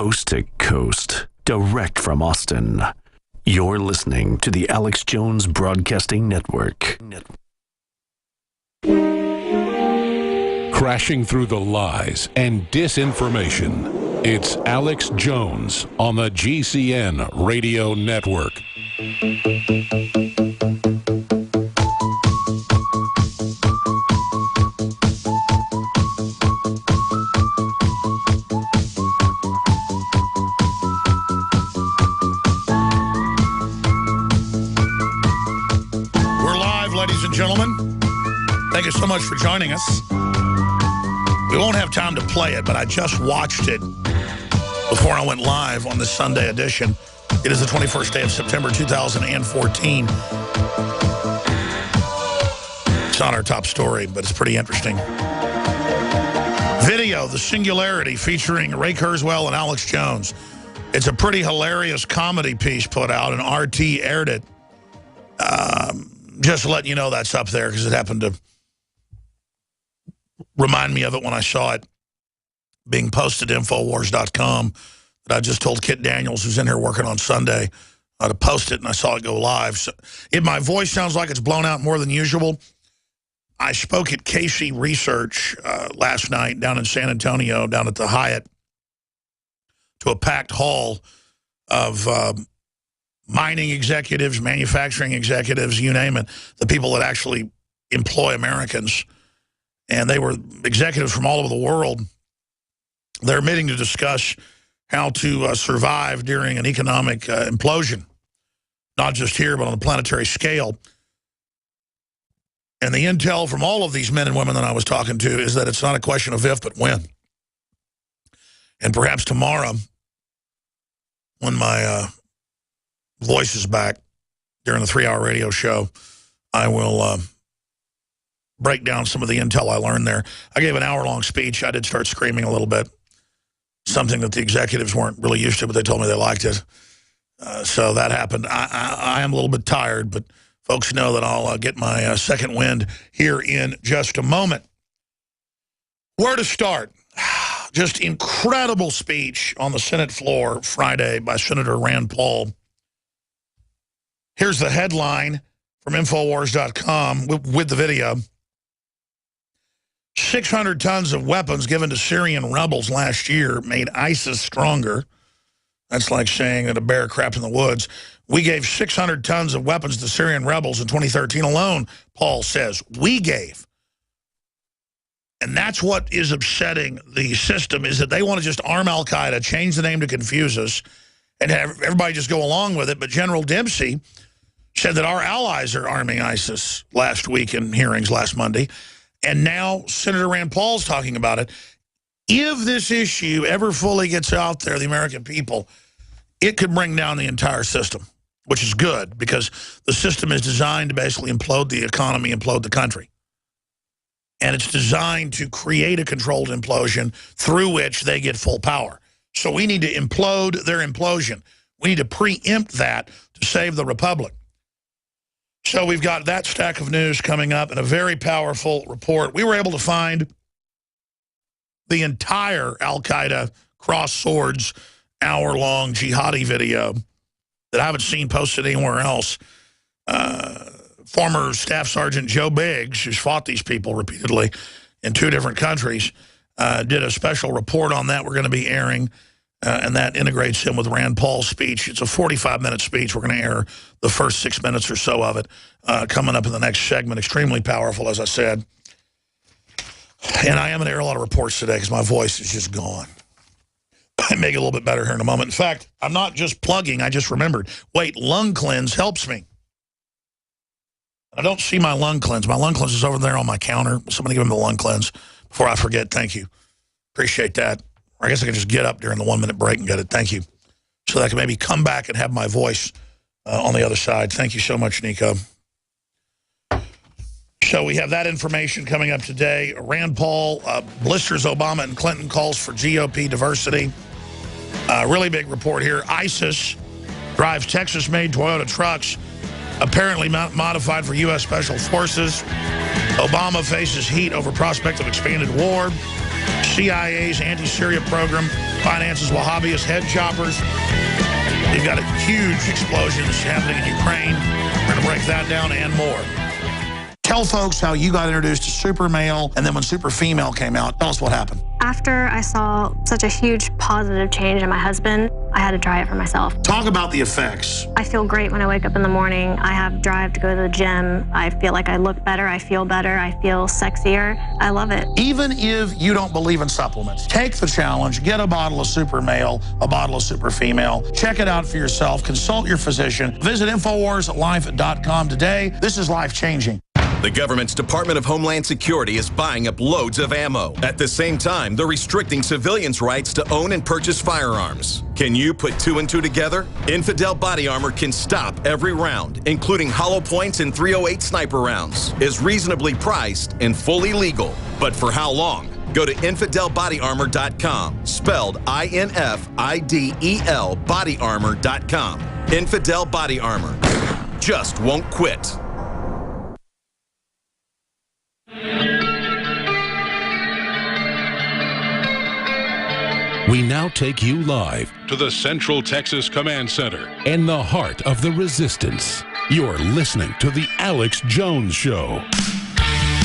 Coast to coast, direct from Austin. You're listening to the Alex Jones Broadcasting Network. Crashing through the lies and disinformation. It's Alex Jones on the GCN Radio Network. Ladies and gentlemen, thank you so much for joining us. We won't have time to play it, but I just watched it before I went live on this Sunday edition. It is the 21st day of September 2014. It's not our top story, but it's pretty interesting. Video, The Singularity, featuring Ray Kurzweil and Alex Jones. It's a pretty hilarious comedy piece put out, and RT aired it. Just letting you know that's up there because it happened to remind me of it when I saw it being posted to Infowars.com. That I just told Kit Daniels, who's in here working on Sunday, to post it, and I saw it go live. So if my voice sounds like it's blown out more than usual, I spoke at Casey Research last night down in San Antonio, down at the Hyatt, to a packed hall of mining executives, manufacturing executives, you name it, the people that actually employ Americans. And they were executives from all over the world. They're meeting to discuss how to survive during an economic implosion, not just here, but on a planetary scale. And the intel from all of these men and women that I was talking to is that it's not a question of if, but when. And perhaps tomorrow, when my voice is back during the 3-hour radio show, I will break down some of the intel I learned there. I gave an hour-long speech. I did start screaming a little bit, something that the executives weren't really used to, but they told me they liked it. So that happened. I am a little bit tired, but folks know that I'll get my second wind here in just a moment. Where to start? Just incredible speech on the Senate floor Friday by Senator Rand Paul. Here's the headline from Infowars.com with the video. 600 tons of weapons given to Syrian rebels last year made ISIS stronger. That's like saying that a bear crapped in the woods. We gave 600 tons of weapons to Syrian rebels in 2013 alone, Paul says. We gave. And that's what is upsetting the system, is that they want to just arm al-Qaeda, change the name to confuse us, and have everybody just go along with it. But General Dempsey said that our allies are arming ISIS last week in hearings last Monday. And now Senator Rand Paul's talking about it. If this issue ever fully gets out there, the American people, it could bring down the entire system, which is good because the system is designed to basically implode the economy, implode the country. And it's designed to create a controlled implosion through which they get full power. So we need to implode their implosion. We need to preempt that to save the republic. So we've got that stack of news coming up and a very powerful report. We were able to find the entire al-Qaeda cross swords hour-long jihadi video that I haven't seen posted anywhere else. Former Staff Sergeant Joe Biggs, who's fought these people repeatedly in 2 different countries, did a special report on that we're going to be airing. And that integrates him with Rand Paul's speech. It's a 45-minute speech. We're going to air the first 6 minutes or so of it coming up in the next segment. Extremely powerful, as I said. And I am going to air a lot of reports today because my voice is just gone. I make it a little bit better here in a moment. In fact, I'm not just plugging. I just remembered. Wait, Lung Cleanse helps me. I don't see my Lung Cleanse. My Lung Cleanse is over there on my counter. Somebody give him the Lung Cleanse before I forget. Thank you. Appreciate that. Or I guess I can just get up during the 1-minute break and get it. Thank you. So that I can maybe come back and have my voice on the other side. Thank you so much, Nico. So we have that information coming up today. Rand Paul blisters Obama and Clinton, calls for GOP diversity. Really big report here. ISIS drives Texas-made Toyota trucks, apparently modified for U.S. Special Forces. Obama faces heat over prospect of expanded war. CIA's anti-Syria program finances Wahhabist head choppers. We've got a huge explosion that's happening in Ukraine. We're going to break that down and more. Tell folks how you got introduced to Super Male, and then when Super Female came out, tell us what happened. After I saw such a huge positive change in my husband, I had to try it for myself. Talk about the effects. I feel great when I wake up in the morning. I have drive to go to the gym. I feel like I look better. I feel better. I feel sexier. I love it. Even if you don't believe in supplements, take the challenge. Get a bottle of Super Male, a bottle of Super Female. Check it out for yourself. Consult your physician. Visit InfoWarsLife.com today. This is life-changing. The government's Department of Homeland Security is buying up loads of ammo. At the same time, they're restricting civilians' rights to own and purchase firearms. Can you put two and two together? Infidel Body Armor can stop every round, including hollow points and .308 sniper rounds. Is reasonably priced and fully legal. But for how long? Go to InfidelBodyArmor.com, spelled INFIDEL bodyarmor.com. Infidel Body Armor. Just won't quit. We now take you live to the Central Texas Command Center in the heart of the resistance. You're listening to The Alex Jones Show.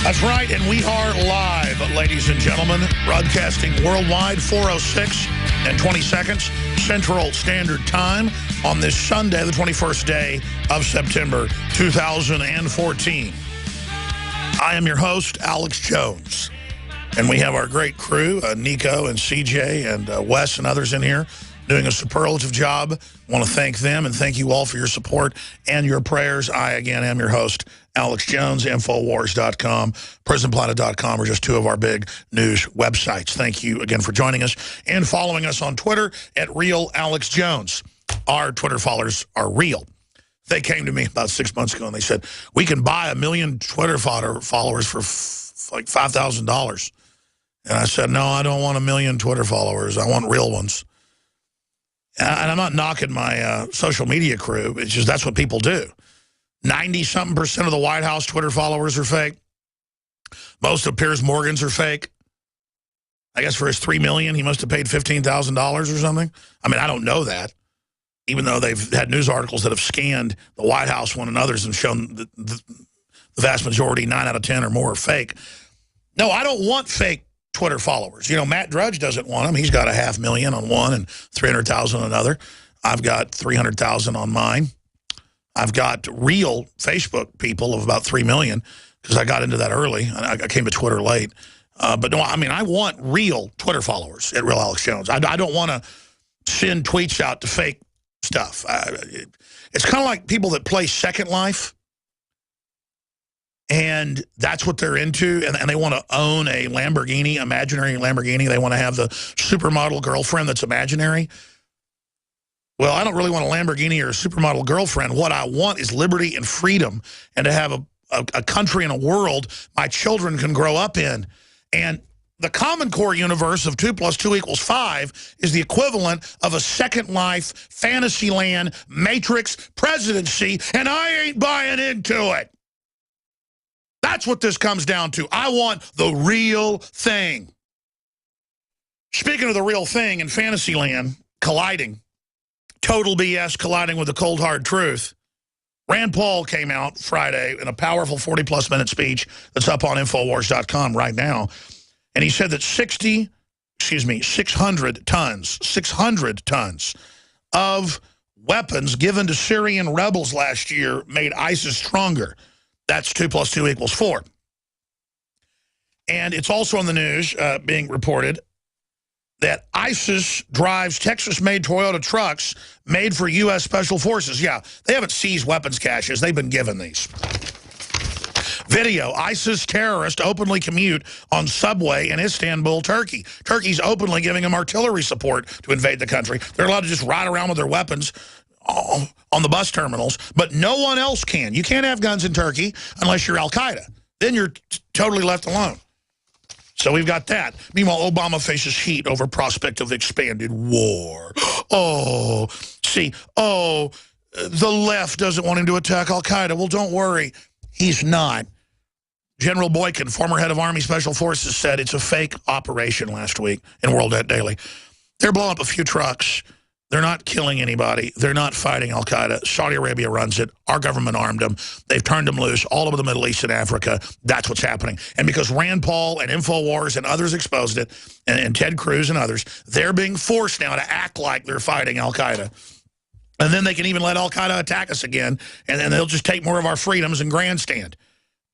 That's right, and we are live, ladies and gentlemen, broadcasting worldwide, 4:06 and 20 seconds Central Standard Time on this Sunday, the 21st day of September 2014. I am your host, Alex Jones. And we have our great crew, Nico and CJ and Wes and others in here doing a superlative job. I want to thank them and thank you all for your support and your prayers. I, again, am your host, Alex Jones. Infowars.com, PrisonPlanet.com are just two of our big news websites. Thank you again for joining us and following us on Twitter at @RealAlexJones. Our Twitter followers are real. They came to me about 6 months ago and they said, we can buy 1 million Twitter followers for like $5,000. And I said, no, I don't want 1 million Twitter followers. I want real ones. And I'm not knocking my social media crew. It's just that's what people do. 90-something% of the White House Twitter followers are fake. Most of Piers Morgan's are fake. I guess for his $3 million, he must have paid $15,000 or something. I mean, I don't know that. Even though they've had news articles that have scanned the White House one and others and shown the vast majority, 9 out of 10 or more, are fake. No, I don't want fake Twitter followers. You know, Matt Drudge doesn't want them. He's got 500,000 on one and 300,000 on another. I've got 300,000 on mine. I've got real Facebook people of about 3 million because I got into that early. I came to Twitter late. But no, I mean, I want real Twitter followers at Real Alex Jones. I don't want to send tweets out to fake stuff. It's kind of like people that play Second Life. And that's what they're into, and they want to own a Lamborghini, imaginary Lamborghini. They want to have the supermodel girlfriend that's imaginary. Well, I don't really want a Lamborghini or a supermodel girlfriend. What I want is liberty and freedom and to have a country and a world my children can grow up in. And the Common Core universe of 2 + 2 = 5 is the equivalent of a Second Life, Fantasyland, Matrix presidency, and I ain't buying into it. That's what this comes down to. I want the real thing. Speaking of the real thing in Fantasyland, colliding, total BS colliding with the cold, hard truth, Rand Paul came out Friday in a powerful 40-plus minute speech that's up on Infowars.com right now, and he said that 600 tons of weapons given to Syrian rebels last year made ISIS stronger. That's 2 + 2 = 4. And it's also on the news being reported that ISIS drives Texas-made Toyota trucks made for U.S. Special Forces. Yeah, they haven't seized weapons caches. They've been given these. Video, ISIS terrorists openly commute on subway in Istanbul, Turkey. Turkey's openly giving them artillery support to invade the country. They're allowed to just ride around with their weapons on the bus terminals, but no one else can. You can't have guns in Turkey unless you're Al-Qaeda. Then you're totally left alone. So we've got that. Meanwhile, Obama faces heat over prospect of expanded war. The left doesn't want him to attack Al-Qaeda. Well, don't worry. He's not. General Boykin, former head of Army Special Forces, said it's a fake operation last week in World Daily. They're blowing up a few trucks. They're not killing anybody. They're not fighting al-Qaeda. Saudi Arabia runs it. Our government armed them. They've turned them loose all over the Middle East and Africa. That's what's happening. And because Rand Paul and InfoWars and others exposed it, and Ted Cruz and others, they're being forced now to act like they're fighting al-Qaeda. And then they can even let al-Qaeda attack us again, and then they'll just take more of our freedoms and grandstand.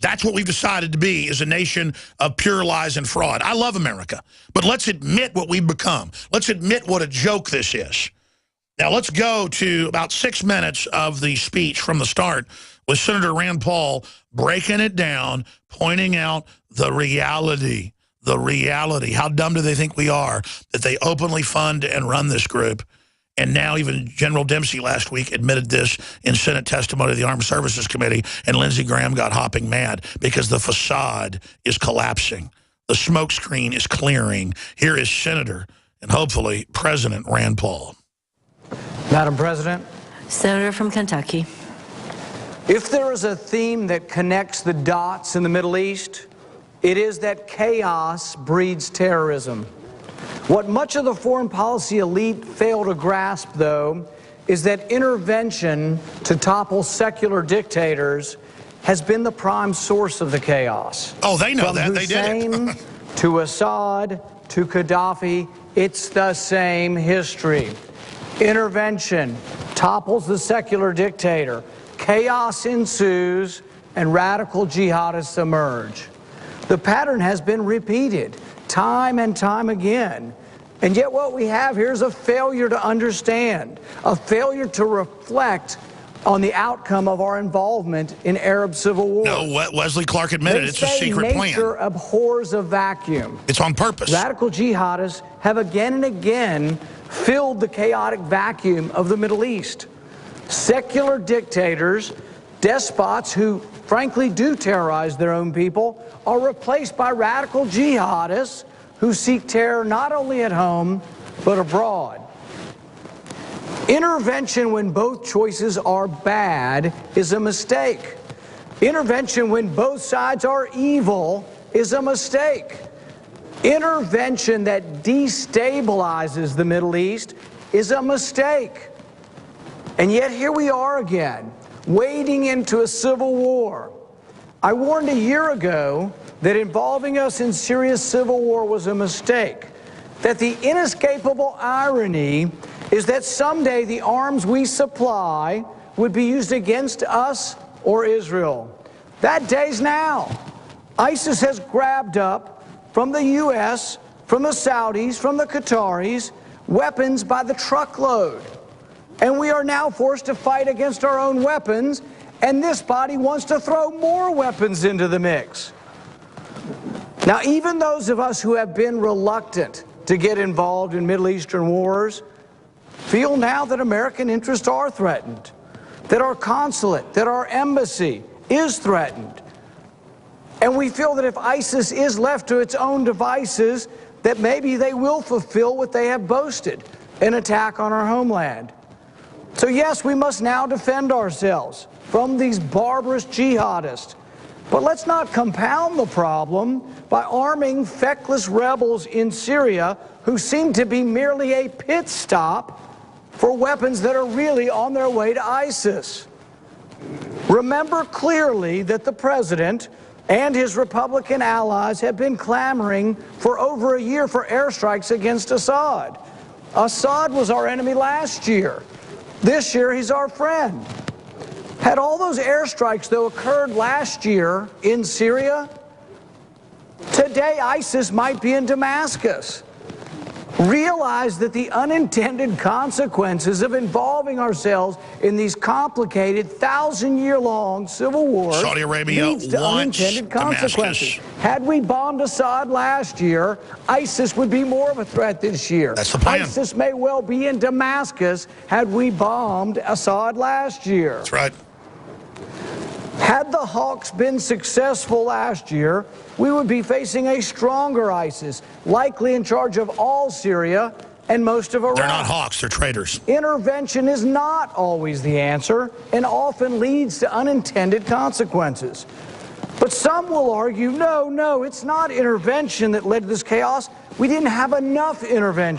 That's what we've decided to be, is a nation of pure lies and fraud. I love America, but let's admit what we've become. Let's admit what a joke this is. Now, let's go to about 6 minutes of the speech from the start with Senator Rand Paul breaking it down, pointing out the reality. How dumb do they think we are that they openly fund and run this group? And now even General Dempsey last week admitted this in Senate testimony to the Armed Services Committee, and Lindsey Graham got hopping mad because the facade is collapsing. The smokescreen is clearing. Here is Senator and hopefully President Rand Paul. Madam President. Senator from Kentucky. If there is a theme that connects the dots in the Middle East, it is that chaos breeds terrorism. What much of the foreign policy elite fail to grasp, though, is that intervention to topple secular dictators has been the prime source of the chaos. Oh, they know that. They did it. To Assad, to Gaddafi, it's the same history. Intervention topples the secular dictator, chaos ensues, and radical jihadists emerge. The pattern has been repeated time and time again. And yet what we have here is a failure to understand, a failure to reflect on the outcome of our involvement in Arab civil war. No, Wesley Clark admitted it's a secret plan. Nature abhors a vacuum. It's on purpose. Radical jihadists have again and again filled the chaotic vacuum of the Middle East. Secular dictators, despots who frankly do terrorize their own people, are replaced by radical jihadists who seek terror not only at home, but abroad. Intervention when both choices are bad is a mistake. Intervention when both sides are evil is a mistake. Intervention that destabilizes the Middle East is a mistake. And yet here we are again, wading into a civil war. I warned a year ago that involving us in Syria's civil war was a mistake, that the inescapable irony is that someday the arms we supply would be used against us or Israel. That day's now. ISIS has grabbed up from the U.S., from the Saudis, from the Qataris, weapons by the truckload. And we are now forced to fight against our own weapons, and this body wants to throw more weapons into the mix. Now, even those of us who have been reluctant to get involved in Middle Eastern wars feel now that American interests are threatened, that our consulate, that our embassy is threatened. And we feel that if ISIS is left to its own devices, that maybe they will fulfill what they have boasted, an attack on our homeland. So yes, we must now defend ourselves from these barbarous jihadists. But let's not compound the problem by arming feckless rebels in Syria who seem to be merely a pit stop for weapons that are really on their way to ISIS. Remember clearly that the president and his Republican allies have been clamoring for over a year for airstrikes against Assad. Assad was our enemy last year. This year, he's our friend. Had all those airstrikes, though, occurred last year in Syria, today ISIS might be in Damascus. Realize that the unintended consequences of involving ourselves in these complicated 1,000-year-long civil wars Saudi Arabia leads to unintended consequences. Damascus. Had we bombed Assad last year, ISIS would be more of a threat this year. That's the plan. ISIS may well be in Damascus had we bombed Assad last year. That's right. Had the Hawks been successful last year, we would be facing a stronger ISIS, likely in charge of all Syria and most of Iraq. They're not Hawks, they're traitors. Intervention is not always the answer and often leads to unintended consequences. But some will argue, no, it's not intervention that led to this chaos. We didn't have enough intervention.